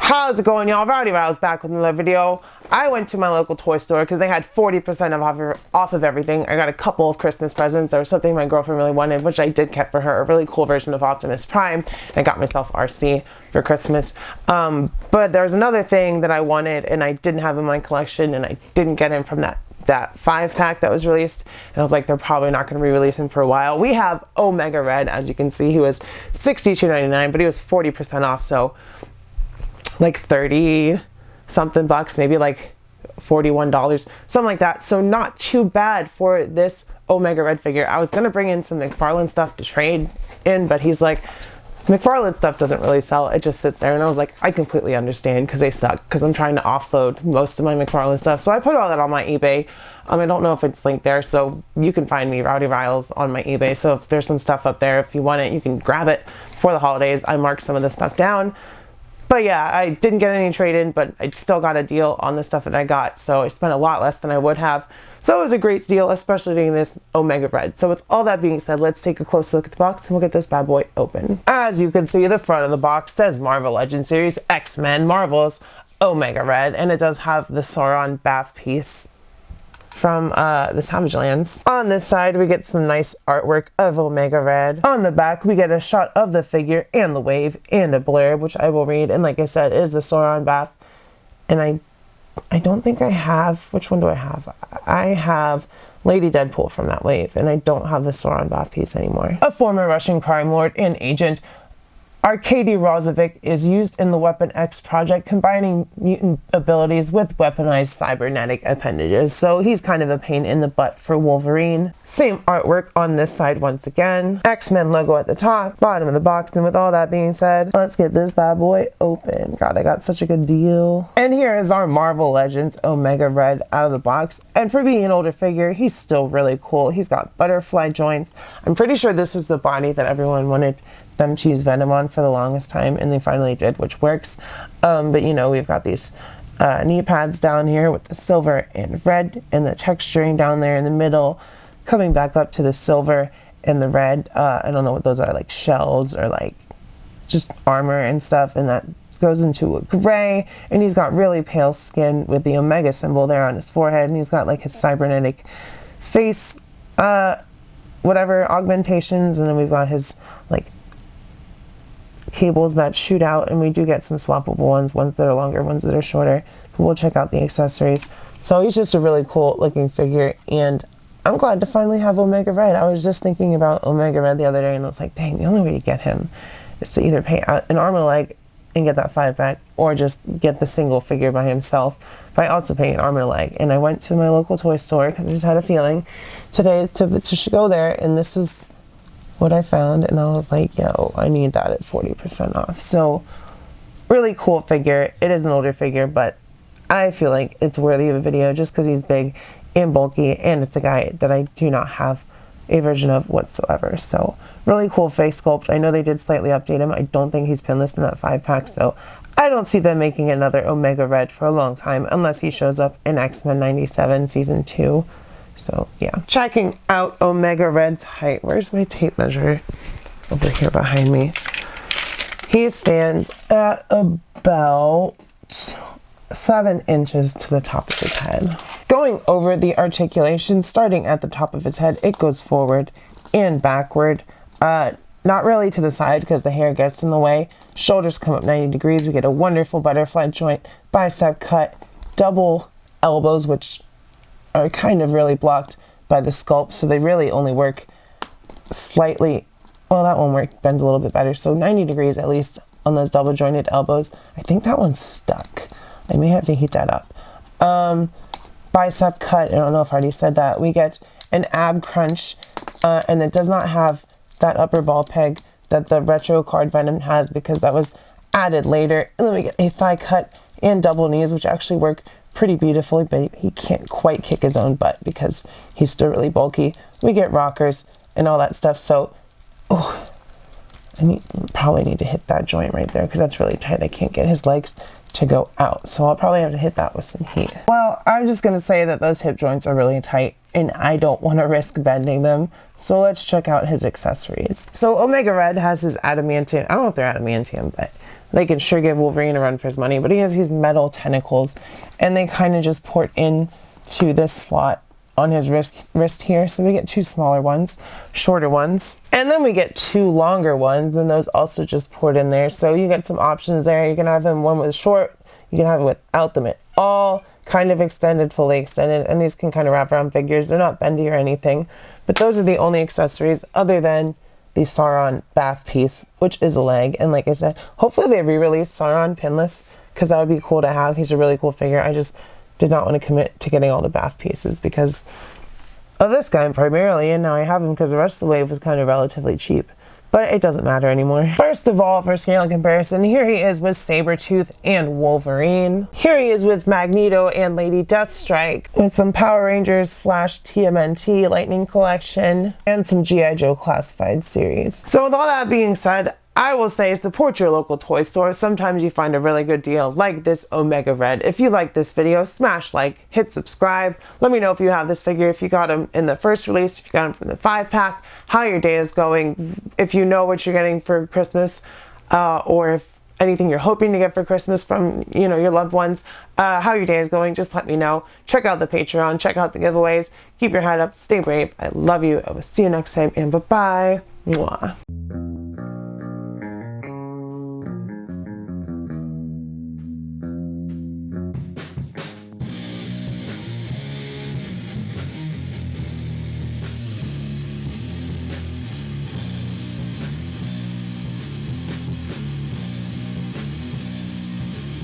How's it going, y'all? Rowdy Rouse back with another video. I went to my local toy store because they had 40% off of everything. I got a couple of Christmas presents. There was something my girlfriend really wanted, which I did get for her, a really cool version of Optimus Prime. I got myself RC for Christmas. But there was another thing that I wanted and I didn't have in my collection, and I didn't get him from that 5-pack that was released, and I was like, they're probably not going to re-release him for a while. We have Omega Red. As you can see, he was $62.99, but he was 40% off, so like 30 something bucks, maybe like $41, something like that. So not too bad for this Omega Red figure. I was gonna bring in some McFarlane stuff to trade in, but he's like, McFarlane stuff doesn't really sell, it just sits there. And I was like, I completely understand, because they suck, because I'm trying to offload most of my McFarlane stuff. So I put all that on my eBay. I don't know if it's linked there, so you can find me, Rowdy Riles, on my eBay. So if there's some stuff up there, if you want it, you can grab it for the holidays. I marked some of this stuff down. But yeah, I didn't get any trade-in, but I still got a deal on the stuff that I got. So I spent a lot less than I would have. So it was a great deal, especially getting this Omega Red. So with all that being said, let's take a closer look at the box and we'll get this bad boy open. As you can see, the front of the box says Marvel Legends Series X-Men Marvel's Omega Red. And it does have the Sauron bath piece from the Savage Lands. On this side, we get some nice artwork of Omega Red. On the back, we get a shot of the figure and the wave and a blurb, which I will read. And like I said, it is the Sauron bath. And I don't think I have, which one do I have? I have Lady Deadpool from that wave, and I don't have the Sauron bath piece anymore. A former Russian crime lord and agent, Arkady Rozovic, is used in the Weapon X project, combining mutant abilities with weaponized cybernetic appendages. So he's kind of a pain in the butt for Wolverine. Same artwork on this side once again. X-Men logo at the top, bottom of the box. And with all that being said, let's get this bad boy open. God, I got such a good deal. And here is our Marvel Legends Omega Red out of the box. And for being an older figure, he's still really cool. He's got butterfly joints. I'm pretty sure this is the body that everyone wanted them to use Venom on for the longest time, and they finally did, which works. But you know, we've got these knee pads down here with the silver and red, and the texturing down there in the middle, coming back up to the silver and the red. I don't know what those are, like shells or like just armor and stuff, and that goes into a gray. And he's got really pale skin with the Omega symbol there on his forehead, and he's got like his cybernetic face whatever augmentations, and then we've got his like cables that shoot out, and we do get some swappable ones that are longer, ones that are shorter. But we'll check out the accessories. So he's just a really cool looking figure, and I'm glad to finally have Omega Red. I was just thinking about Omega Red the other day, and I was like, dang, the only way to get him is to either pay an arm and a leg and get that 5-pack, or just get the single figure by himself by also paying an arm and a leg. And I went to my local toy store because I just had a feeling today to go there, and this is what I found, and I was like, yo, I need that at 40% off. So really cool figure. It is an older figure, but I feel like it's worthy of a video just because he's big and bulky, and it's a guy that I do not have a version of whatsoever. So really cool face sculpt. I know they did slightly update him. I don't think he's pinless in that 5-pack, so I don't see them making another Omega Red for a long time unless he shows up in X-Men 97 Season 2. So yeah, checking out Omega Red's height. Where's my tape measure? Over here behind me. He stands at about 7 inches to the top of his head. Going over the articulation, starting at the top of his head, it goes forward and backward. Not really to the side because the hair gets in the way. Shoulders come up 90 degrees. We get a wonderful butterfly joint, bicep cut, double elbows, which are kind of really blocked by the sculpt, so they really only work slightly. Well, that one bends a little bit better, so 90 degrees at least on those double jointed elbows. I think that one's stuck. I may have to heat that up. Bicep cut, I don't know if I already said that. We get an ab crunch, and it does not have that upper ball peg that the retro card Venom has, because that was added later. And then we get a thigh cut and double knees, which actually work pretty beautifully, but he can't quite kick his own butt because he's still really bulky. We get rockers and all that stuff. So I probably need to hit that joint right there because that's really tight. I can't get his legs to go out, so I'll probably have to hit that with some heat. Well, I'm just gonna say that those hip joints are really tight and I don't want to risk bending them, so let's check out his accessories. So Omega Red has his adamantium, I don't know if they're adamantium, but they can sure give Wolverine a run for his money. But he has these metal tentacles, and they kind of just port in to this slot on his wrist here. So we get 2 smaller ones, shorter ones, and then we get 2 longer ones, and those also just port in there. So you get some options there. You can have them one with short, you can have it without them at all, kind of extended, fully extended, and these can kind of wrap around figures. They're not bendy or anything, but those are the only accessories other than the Sauron bath piece, which is a leg. And like I said, hopefully they re-release Sauron pinless, because that would be cool to have. He's a really cool figure. I just did not want to commit to getting all the bath pieces because of this guy primarily, and now I have him because the rest of the wave was kind of relatively cheap. But it doesn't matter anymore. First of all, for scale comparison, here he is with Sabretooth and Wolverine. Here he is with Magneto and Lady Deathstrike, with some Power Rangers / TMNT Lightning Collection, and some G.I. Joe Classified series. So with all that being said, I will say support your local toy store. Sometimes you find a really good deal like this Omega Red. If you like this video, smash like, hit subscribe. Let me know if you have this figure, if you got him in the first release, if you got him from the 5-pack, how your day is going, if you know what you're getting for Christmas, or if anything you're hoping to get for Christmas from, you know, your loved ones, how your day is going, just let me know. Check out the Patreon, check out the giveaways, keep your head up, stay brave. I love you. I will see you next time, and bye-bye. Mwah.